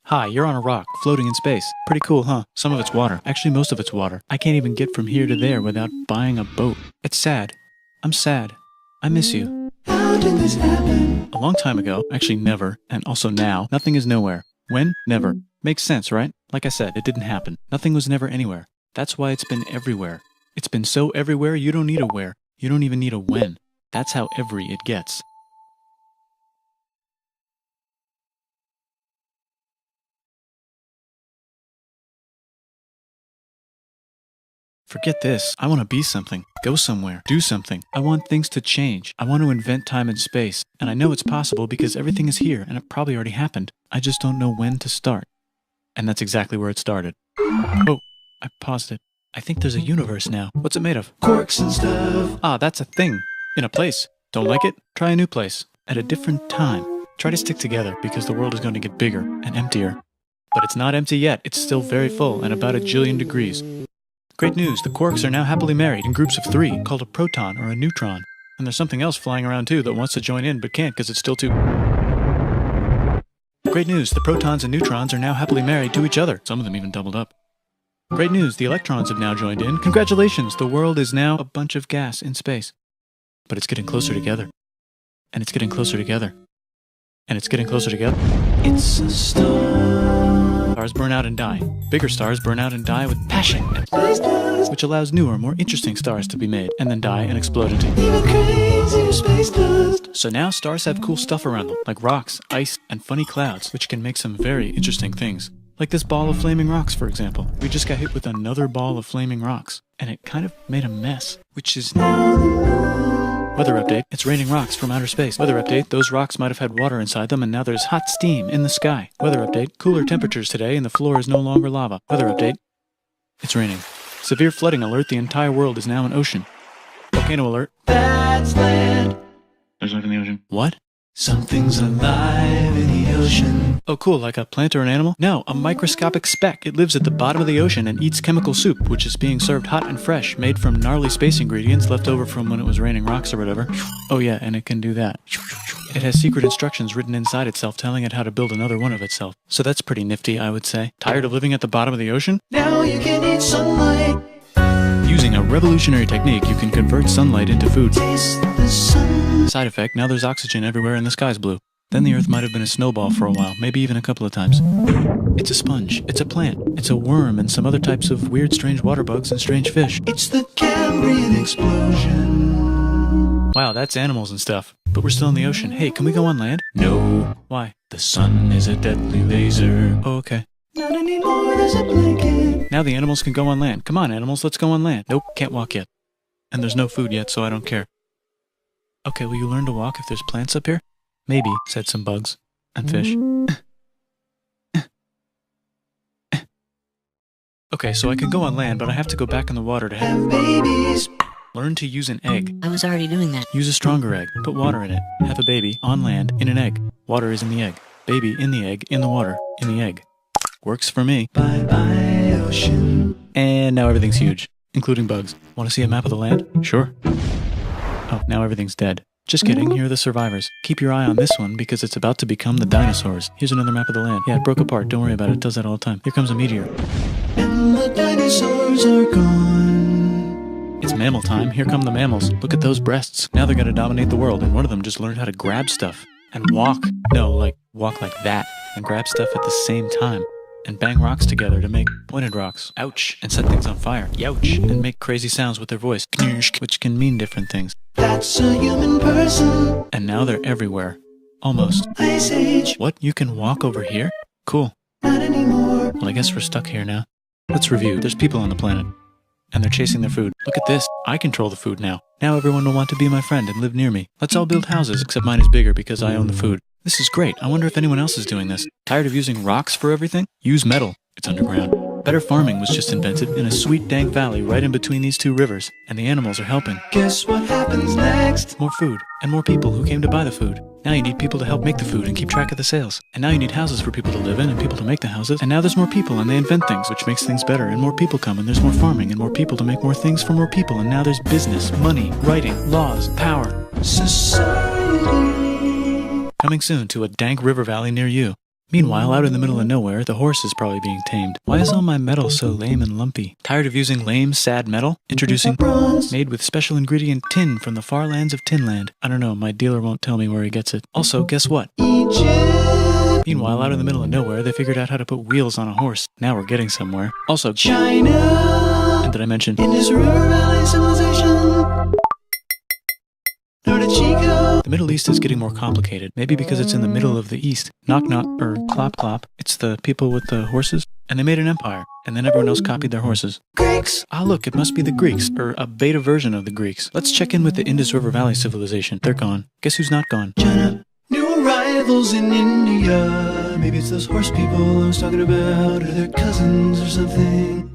Hi, you're on a rock, floating in space. Pretty cool, huh? Some of it's water. Actually, most of it's water. I can't even get from here to there without buying a boat. It's sad. I'm sad. I miss you. How did this happen? A long time ago, actually never, and also now, nothing is nowhere. When? Never. Makes sense, right? Like I said, it didn't happen. Nothing was never anywhere. That's why it's been everywhere. It's been so everywhere you don't need a where. You don't even need a when. That's how every it gets. Forget this. I want to be something. Go somewhere. Do something. I want things to change. I want to invent time and space. And I know it's possible because everything is here and it probably already happened. I just don't know when to start. And that's exactly where it started. Oh, I paused it. I think there's a universe now. What's it made of? Quarks and stuff. Ah, that's a thing. In a place. Don't like it? Try a new place. At a different time. Try to stick together because the world is going to get bigger and emptier. But it's not empty yet. It's still very full and about 1,000,000,000 degrees. Great news, the quarks are now happily married in groups of 3, called a proton or a neutron. And there's something else flying around too that wants to join in but can't because it's still too... Great news, the protons and neutrons are now happily married to each other. Some of them even doubled up. Great news, the electrons have now joined in. Congratulations, the world is now a bunch of gas in space. But it's getting closer together. And it's getting closer together. And it's getting closer together. It's a star. Stars burn out and die. Bigger stars burn out and die with passion, Space dust. which allows newer, more interesting stars to be made, and then die and explode into... Even crazier space dust. So now stars have cool stuff around them, like rocks, ice, and funny clouds, which can make some very interesting things. Like this ball of flaming rocks, for example. We just got hit with another ball of flaming rocks, and it kind of made a mess, which is... Weather update, it's raining rocks from outer space. Weather update, those rocks might have had water inside them and now there's hot steam in the sky. Weather update, cooler temperatures today and the floor is no longer lava. Weather update, it's raining. Severe flooding alert, the entire world is now an ocean. Volcano alert. That's land. There's life in the ocean. What? Something's alive in the ocean. Oh cool, like a plant or an animal? No, a microscopic speck. It lives at the bottom of the ocean and eats chemical soup, which is being served hot and fresh, made from gnarly space ingredients left over from when it was raining rocks or whatever. Oh yeah, and it can do that. It has secret instructions written inside itself telling it how to build another one of itself. So that's pretty nifty, I would say. Tired of living at the bottom of the ocean? Now you can eat sunlight. Using a revolutionary technique, you can convert sunlight into food. Taste the sun. Side effect, now there's oxygen everywhere and the sky's blue. Then the Earth might have been a snowball for a while, maybe even a couple of times. It's a sponge, it's a plant, it's a worm and some other types of weird strange water bugs and strange fish. It's the Cambrian explosion. Wow, that's animals and stuff. But we're still in the ocean. Hey, can we go on land? No. Why? The sun is a deadly laser. Oh, okay. Not anymore, there's a blanket. Now the animals can go on land. Come on, animals, let's go on land. Nope, can't walk yet. And there's no food yet, so I don't care. Okay, will you learn to walk if there's plants up here? Maybe, said some bugs. And fish. Okay, so I can go on land, but I have to go back in the water to Have babies. learn to use an egg. I was already doing that. Use a stronger egg. Put water in it. Have a baby on land in an egg. Water is in the egg. Baby in the egg, in the water, in the egg. Works for me. Bye bye, ocean. And now everything's huge, including bugs. Want to see a map of the land? Sure. Oh, now everything's dead. Just kidding, here are the survivors. Keep your eye on this one because it's about to become the dinosaurs. Here's another map of the land. Yeah, it broke apart, don't worry about it, it does that all the time. Here comes a meteor. And the dinosaurs are gone. It's mammal time, here come the mammals. Look at those breasts. Now they're gonna dominate the world, and one of them just learned how to grab stuff. And walk. No, like, walk like that. And grab stuff at the same time. And bang rocks together to make pointed rocks. Ouch. And set things on fire. Youch. And make crazy sounds with their voice. Knirsch, which can mean different things. That's a human person. And now they're everywhere. Almost. Ice Age. What? You can walk over here? Cool. Not anymore. Well, I guess we're stuck here now. Let's review. There's people on the planet. And they're chasing their food. Look at this. I control the food now. Now everyone will want to be my friend and live near me. Let's all build houses, except mine is bigger because I own the food. This is great. I wonder if anyone else is doing this. Tired of using rocks for everything? Use metal. It's underground. Better farming was just invented in a sweet dank valley right in between these two rivers, and the animals are helping. Guess what happens next? More food, and more people who came to buy the food. Now you need people to help make the food and keep track of the sales. And now you need houses for people to live in and people to make the houses. And now there's more people and they invent things, which makes things better. And more people come and there's more farming and more people to make more things for more people. And now there's business, money, writing, laws, power. Society. Coming soon to a dank river valley near you. Meanwhile, out in the middle of nowhere, the horse is probably being tamed. Why is all my metal so lame and lumpy? Tired of using lame, sad metal? Introducing bronze, made with special ingredient tin from the far lands of Tinland. I don't know, my dealer won't tell me where he gets it. Also, guess what? Egypt! Meanwhile, out in the middle of nowhere, they figured out how to put wheels on a horse. Now we're getting somewhere. Also, China! And did I mention Indus River Valley Civilization? The Middle East is getting more complicated, maybe because it's in the middle of the East. Knock knock, or clop clop. It's the people with the horses. And they made an empire, and then everyone else copied their horses. Greeks! Ah look, it must be the Greeks, or a beta version of the Greeks. Let's check in with the Indus River Valley Civilization. They're gone. Guess who's not gone? China. New arrivals in India. Maybe it's those horse people I was talking about, or their cousins or something.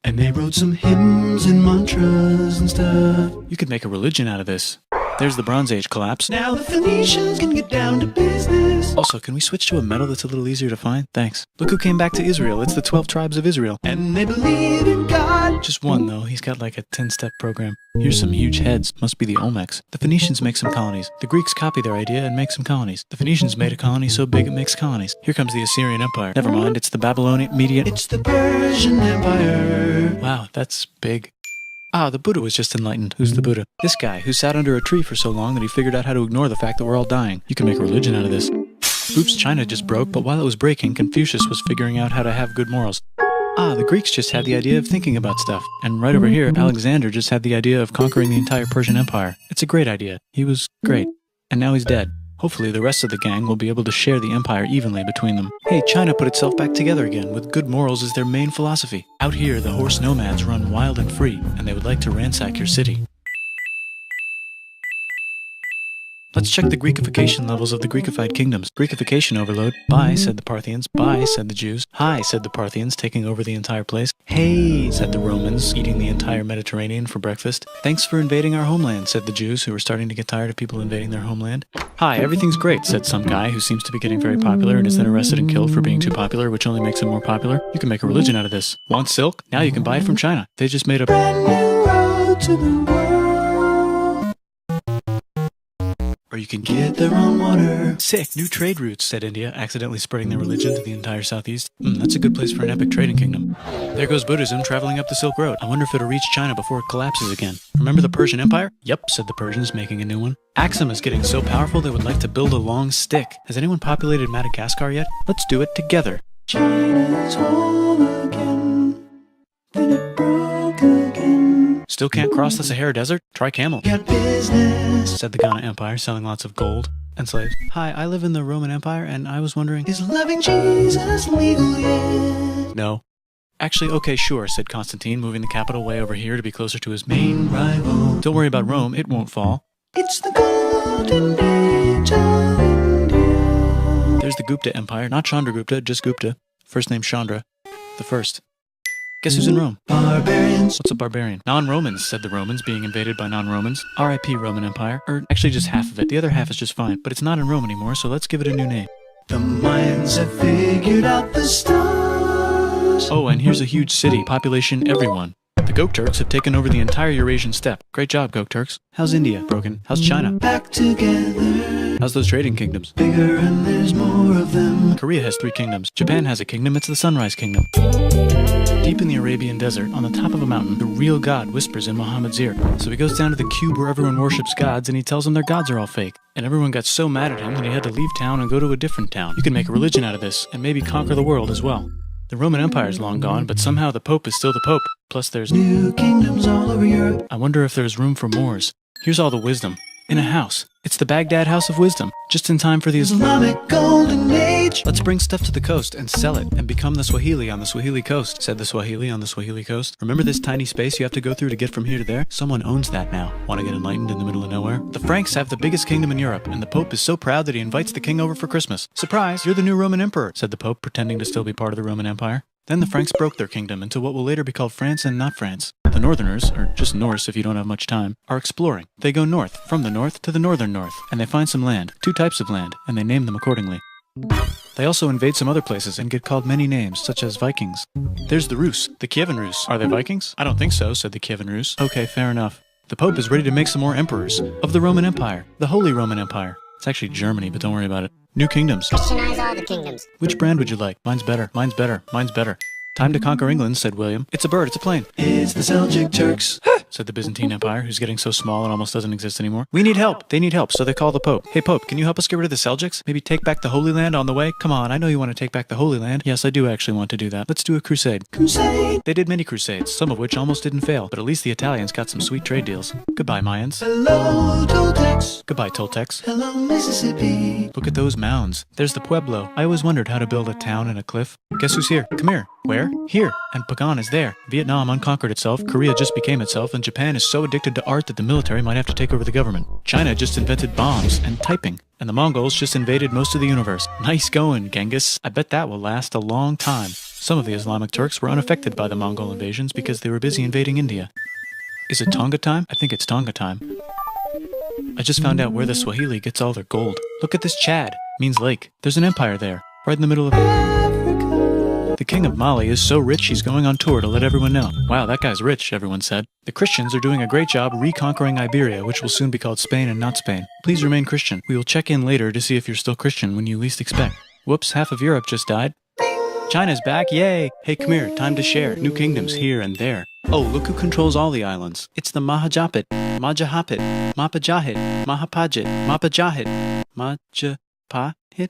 And they wrote some hymns and mantras and stuff. You could make a religion out of this. There's the Bronze Age collapse. Now the Phoenicians can get down to business. Also, can we switch to a metal that's a little easier to find? Thanks. Look who came back to Israel. It's the 12 tribes of Israel. And they believe in God. Just one, though. He's got like a 10-step program. Here's some huge heads. Must be the Olmecs. The Phoenicians make some colonies. The Greeks copy their idea and make some colonies. The Phoenicians made a colony so big it makes colonies. Here comes the Assyrian Empire. Never mind, it's the Babylonian, Median. It's the Persian Empire. Wow, that's big. Ah, the Buddha was just enlightened. Who's the Buddha? This guy, who sat under a tree for so long that he figured out how to ignore the fact that we're all dying. You can make a religion out of this. Oops, China just broke, but while it was breaking, Confucius was figuring out how to have good morals. Ah, the Greeks just had the idea of thinking about stuff. And right over here, Alexander just had the idea of conquering the entire Persian Empire. It's a great idea. He was great. And now he's dead. Hopefully the rest of the gang will be able to share the empire evenly between them. Hey, China put itself back together again, with good morals as their main philosophy. Out here, the horse nomads run wild and free, and they would like to ransack your city. Let's check the Greekification levels of the Greekified kingdoms. Greekification overload. Bye, said the Parthians. Bye, said the Jews. Hi, said the Parthians, taking over the entire place. Hey, said the Romans, eating the entire Mediterranean for breakfast. Thanks for invading our homeland, said the Jews, who were starting to get tired of people invading their homeland. Hi, everything's great, said some guy who seems to be getting very popular and is then arrested and killed for being too popular, which only makes him more popular. You can make a religion out of this. Want silk? Now you can buy it from China. They just made a brand new road to the world. Or you can get their own water. Sick, new trade routes, said India, accidentally spreading their religion to the entire southeast. That's a good place for an epic trading kingdom. There goes Buddhism traveling up the Silk Road. I wonder if it'll reach China before it collapses again. Remember the Persian Empire? Yep, said the Persians, making a new one. Axum is getting so powerful they would like to build a long stick. Has anyone populated Madagascar yet? Let's do it together. China's home again. Then it broke again. Still can't cross the Sahara Desert? Try camel. Got business, said the Ghana Empire, selling lots of gold and slaves. Hi, I live in the Roman Empire, and I was wondering, is loving Jesus legal yet? No. Actually, okay, sure, said Constantine, moving the capital way over here to be closer to his main rival. Don't worry about Rome, it won't fall. It's the golden age of India. There's the Gupta Empire, not Chandragupta, just Gupta. First name Chandra. The first. Guess who's in Rome? Barbarians. What's a barbarian? Non-Romans, said the Romans, being invaded by non-Romans. R.I.P. Roman Empire. Or actually just half of it. The other half is just fine. But it's not in Rome anymore, so let's give it a new name. The Mayans have figured out the stars. Oh, and here's a huge city. Population everyone. The Gokturks have taken over the entire Eurasian steppe. Great job, Gokturks. How's India? Broken. How's China? Back together. How's those trading kingdoms? Bigger and there's more of them. Korea has 3 kingdoms. Japan has a kingdom. It's the Sunrise Kingdom. Deep in the Arabian desert, on the top of a mountain, the real God whispers in Muhammad's ear. So he goes down to the cube where everyone worships gods, and he tells them their gods are all fake. And everyone got so mad at him that he had to leave town and go to a different town. You can make a religion out of this, and maybe conquer the world as well. The Roman Empire is long gone, but somehow the Pope is still the Pope. Plus there's new kingdoms all over Europe. I wonder if there's room for Moors. Here's all the wisdom. In a house. It's the Baghdad House of Wisdom. Just in time for the Islamic Golden Age. Let's bring stuff to the coast and sell it and become the Swahili on the Swahili coast, said the Swahili on the Swahili coast. Remember this tiny space you have to go through to get from here to there? Someone owns that now. Want to get enlightened in the middle of nowhere? The Franks have the biggest kingdom in Europe, and the Pope is so proud that he invites the king over for Christmas. Surprise, you're the new Roman emperor, said the Pope, pretending to still be part of the Roman Empire. Then the Franks broke their kingdom into what will later be called France and not France. The Northerners, or just Norse if you don't have much time, are exploring. They go north, from the north to the northern north, and they find some land, 2 types of land, and they name them accordingly. They also invade some other places and get called many names, such as Vikings. There's the Rus, the Kievan Rus. Are they Vikings? I don't think so, said the Kievan Rus. Okay, fair enough. The Pope is ready to make some more emperors of the Roman Empire, the Holy Roman Empire. It's actually Germany, but don't worry about it. New kingdoms. Christianize all the kingdoms. Which brand would you like? Mine's better. Mine's better. Mine's better. Time to conquer England, said William. It's a bird. It's a plane. It's the Seljuk Turks. Said the Byzantine Empire, who's getting so small it almost doesn't exist anymore. We need help. They need help, so they call the Pope. Hey, Pope, can you help us get rid of the Seljuks? Maybe take back the Holy Land on the way? Come on, I know you want to take back the Holy Land. Yes, I do actually want to do that. Let's do a crusade. Crusade. They did many crusades, some of which almost didn't fail, but at least the Italians got some sweet trade deals. Goodbye, Mayans. Hello, Toltecs. Goodbye, Toltecs. Hello, Mississippi. Look at those mounds. There's the Pueblo. I always wondered how to build a town in a cliff. Guess who's here? Come here. Where? Here. And Pagan is there. Vietnam unconquered itself, Korea just became itself, and Japan is so addicted to art that the military might have to take over the government. China just invented bombs and typing. And the Mongols just invaded most of the universe. Nice going, Genghis. I bet that will last a long time. Some of the Islamic Turks were unaffected by the Mongol invasions because they were busy invading India. Is it Tonga time? I think it's Tonga time. I just found out where the Swahili gets all their gold. Look at this Chad. Means lake. There's an empire there, right in the middle of Africa. The king of Mali is so rich he's going on tour to let everyone know. Wow, that guy's rich, everyone said. The Christians are doing a great job reconquering Iberia, which will soon be called Spain and not Spain. Please remain Christian. We will check in later to see if you're still Christian when you least expect. Whoops, half of Europe just died. China's back, yay! Hey, come here, time to share. New kingdoms here and there. Oh, look who controls all the islands. It's the Mahajapit, Majapahit, Mapajahit, Mahapajit, Mapajahit, Majapahit.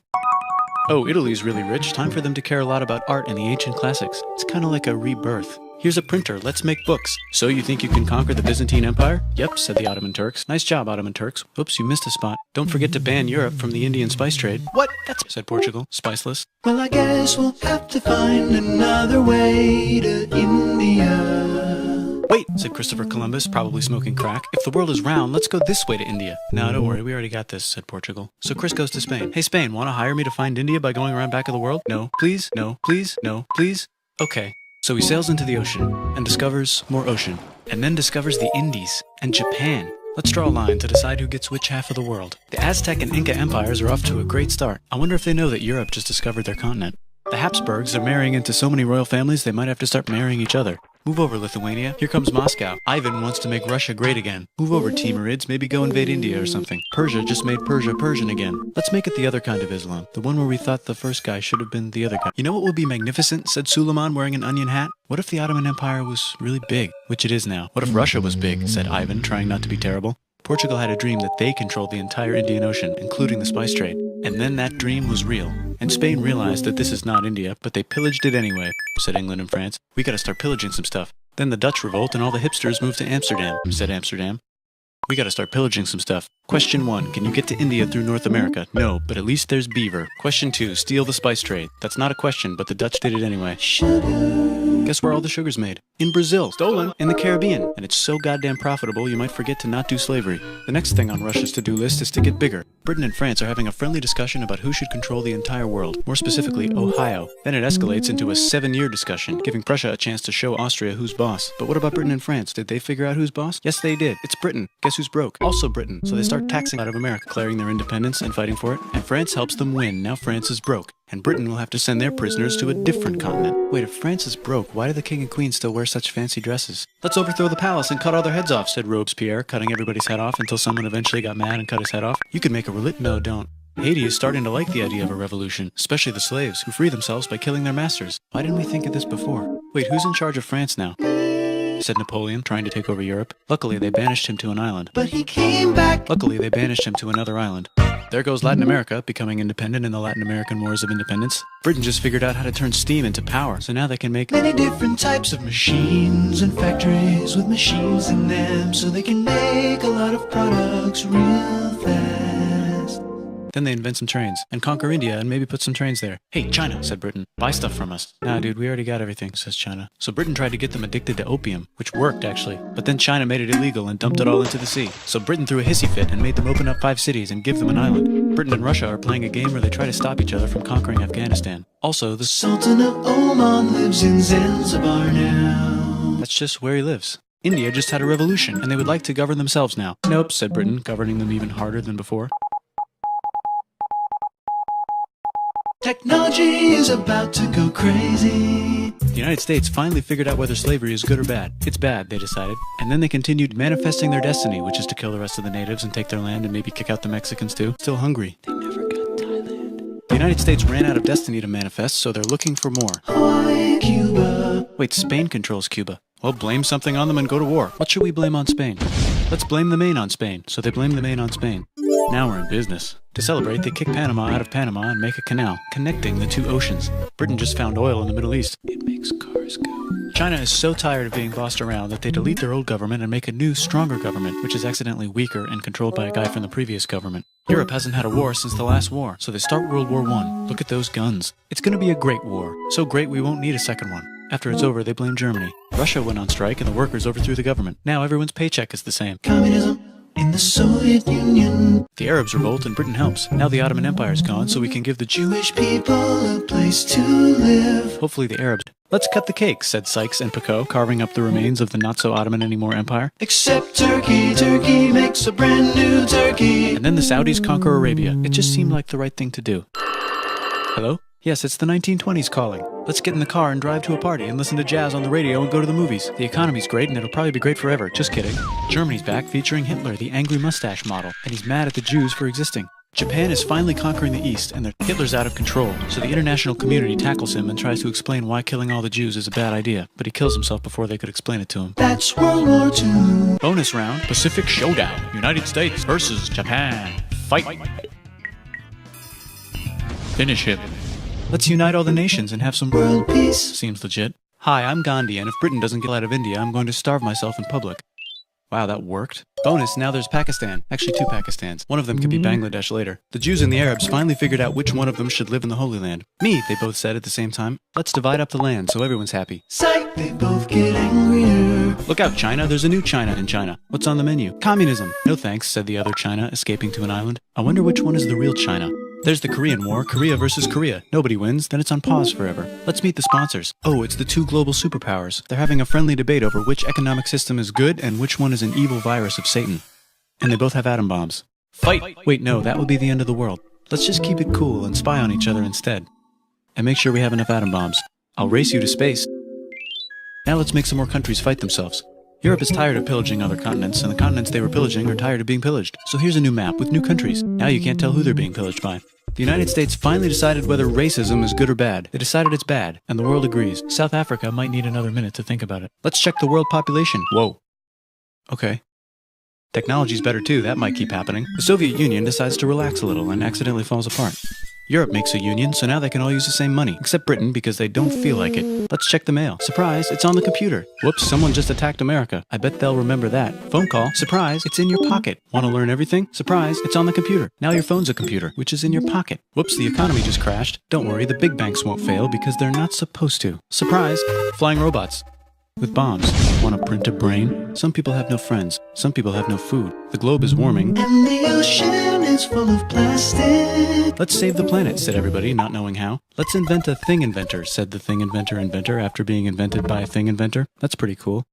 Oh, Italy's really rich. Time for them to care a lot about art and the ancient classics. It's kind of like a rebirth. Here's a printer, let's make books. So you think you can conquer the Byzantine Empire? Yep, said the Ottoman Turks. Nice job, Ottoman Turks. Oops, you missed a spot. Don't forget to ban Europe from the Indian spice trade. What? That's said Portugal, spiceless. Well, I guess we'll have to find another way to India. Wait, said Christopher Columbus, probably smoking crack. If the world is round, let's go this way to India. No, don't worry, we already got this, said Portugal. So Chris goes to Spain. Hey, Spain, want to hire me to find India by going around back of the world? No, please, no, please, no, please. Okay. So he sails into the ocean and discovers more ocean, and then discovers the Indies and Japan. Let's draw a line to decide who gets which half of the world. The Aztec and Inca empires are off to a great start. I wonder if they know that Europe just discovered their continent. The Habsburgs are marrying into so many royal families they might have to start marrying each other. Move over, Lithuania. Here comes Moscow. Ivan wants to make Russia great again. Move over, Timurids. Maybe go invade India or something. Persia just made Persia Persian again. Let's make it the other kind of Islam. The one where we thought the first guy should have been the other guy. You know what would be magnificent, said Suleiman wearing an onion hat? What if the Ottoman Empire was really big? Which it is now. What if Russia was big, said Ivan, trying not to be terrible. Portugal had a dream that they controlled the entire Indian Ocean, including the spice trade. And then that dream was real. And Spain realized that this is not India, but they pillaged it anyway, said England and France. We gotta start pillaging some stuff. Then the Dutch revolt and all the hipsters moved to Amsterdam, said Amsterdam. We gotta start pillaging some stuff. Question 1, can you get to India through North America? No, but at least there's beaver. Question 2, steal the spice trade. That's not a question, but the Dutch did it anyway. Guess where all the sugar's made? In Brazil. Stolen. In the Caribbean. And it's so goddamn profitable you might forget to not do slavery. The next thing on Russia's to-do list is to get bigger. Britain and France are having a friendly discussion about who should control the entire world. More specifically, Ohio. Then it escalates into a 7-year discussion, giving Prussia a chance to show Austria who's boss. But what about Britain and France? Did they figure out who's boss? Yes, they did. It's Britain. Guess who's broke? Also Britain. So they start taxing out of America, declaring their independence and fighting for it. And France helps them win. Now France is broke. And Britain will have to send their prisoners to a different continent. Wait, if France is broke, why do the king and queen still wear such fancy dresses? Let's overthrow the palace and cut all their heads off, said Robespierre, cutting everybody's head off until someone eventually got mad and cut his head off. You could make a No, don't. Haiti is starting to like the idea of a revolution, especially the slaves, who free themselves by killing their masters. Why didn't we think of this before? Wait, who's in charge of France now? Said Napoleon, trying to take over Europe. Luckily, they banished him to an island. But he came back. Luckily, they banished him to another island. There goes Latin America, becoming independent in the Latin American Wars of Independence. Britain just figured out how to turn steam into power, so now they can make Many different types of machines and factories with machines in them, so they can make a lot of products real fast. Then they invent some trains, and conquer India and maybe put some trains there. Hey, China, said Britain, buy stuff from us. Nah, dude, we already got everything, says China. So Britain tried to get them addicted to opium, which worked, actually. But then China made it illegal and dumped it all into the sea. So Britain threw a hissy fit and made them open up 5 cities and give them an island. Britain and Russia are playing a game where they try to stop each other from conquering Afghanistan. Also, the Sultan of Oman lives in Zanzibar now. That's just where he lives. India just had a revolution, and they would like to govern themselves now. Nope, said Britain, governing them even harder than before. Technology is about to go crazy. The United States finally figured out whether slavery is good or bad. It's bad, they decided. And then they continued manifesting their destiny, which is to kill the rest of the natives and take their land and maybe kick out the Mexicans too. Still hungry. They never got Thailand. United States ran out of destiny to manifest, so they're looking for more. Hawaii, Cuba. Wait, Spain controls Cuba. Well, blame something on them and go to war. What should we blame on Spain? Let's blame the Maine on Spain. So they blame the Maine on Spain. Now we're in business. To celebrate, they kick Panama out of Panama and make a canal, connecting the two oceans. Britain just found oil in the Middle East. It makes cars go. China is so tired of being bossed around that they delete their old government and make a new, stronger government, which is accidentally weaker and controlled by a guy from the previous government. Europe hasn't had a war since the last war, so they start World War I. Look at those guns. It's gonna be a great war. So great we won't need a second one. After it's over, they blame Germany. Russia went on strike and the workers overthrew the government. Now everyone's paycheck is the same. Communism in the Soviet Union. The Arabs revolt and Britain helps. Now the Ottoman Empire's gone, so we can give the Jewish people a place to live. hopefully the Arabs. Let's cut the cake, said Sykes and Picot, carving up the remains of the not-so-Ottoman anymore empire. Except Turkey. Turkey makes a brand new Turkey. And then the Saudis conquer Arabia. It just seemed like the right thing to do. Hello? Yes, it's the 1920s calling. Let's get in the car and drive to a party and listen to jazz on the radio and go to the movies. The economy's great and it'll probably be great forever. Just kidding. Germany's back featuring Hitler, the angry mustache model, and he's mad at the Jews for existing. Japan is finally conquering the East, and Hitler's out of control, so the international community tackles him and tries to explain why killing all the Jews is a bad idea, but he kills himself before they could explain it to him. That's World War II. Bonus round, Pacific Showdown, United States versus Japan. Fight! Finish him. Let's unite all the nations and have some World peace. Seems legit. Hi, I'm Gandhi, and if Britain doesn't get out of India, I'm going to starve myself in public. Wow, that worked. Bonus, now there's Pakistan. Actually, two Pakistans. One of them could be Bangladesh later. The Jews and the Arabs finally figured out which one of them should live in the Holy Land. Me, they both said at the same time. Let's divide up the land so everyone's happy. Psych, they both get angrier. Look out, China. There's a new China in China. What's on the menu? Communism. No thanks, said the other China, escaping to an island. I wonder which one is the real China. There's the Korean War, Korea versus Korea. Nobody wins, then it's on pause forever. Let's meet the sponsors. Oh, it's the two global superpowers. They're having a friendly debate over which economic system is good and which one is an evil virus of Satan. And they both have atom bombs. Fight! Wait, no, that would be the end of the world. Let's just keep it cool and spy on each other instead. And make sure we have enough atom bombs. I'll race you to space. Now let's make some more countries fight themselves. Europe is tired of pillaging other continents, and the continents they were pillaging are tired of being pillaged. So here's a new map with new countries. Now you can't tell who they're being pillaged by. The United States finally decided whether racism is good or bad. They decided it's bad, and the world agrees. South Africa might need another minute to think about it. Let's check the world population. Whoa. Okay. Technology's better too, that might keep happening. The Soviet Union decides to relax a little and accidentally falls apart. Europe makes a union, so now they can all use the same money, except Britain because they don't feel like it. Let's check the mail. Surprise, it's on the computer. Whoops, someone just attacked America. I bet they'll remember that. Phone call. Surprise, it's in your pocket. Want to learn everything? Surprise, it's on the computer. Now your phone's a computer, which is in your pocket. Whoops, the economy just crashed. Don't worry, the big banks won't fail because they're not supposed to. Surprise, flying robots. With bombs. Want to print a brain? Some people have no friends. Some people have no food. The globe is warming. And the ocean is full of plastic. Let's save the planet, said everybody, not knowing how. Let's invent a thing inventor, said the thing inventor after being invented by a thing inventor. That's pretty cool.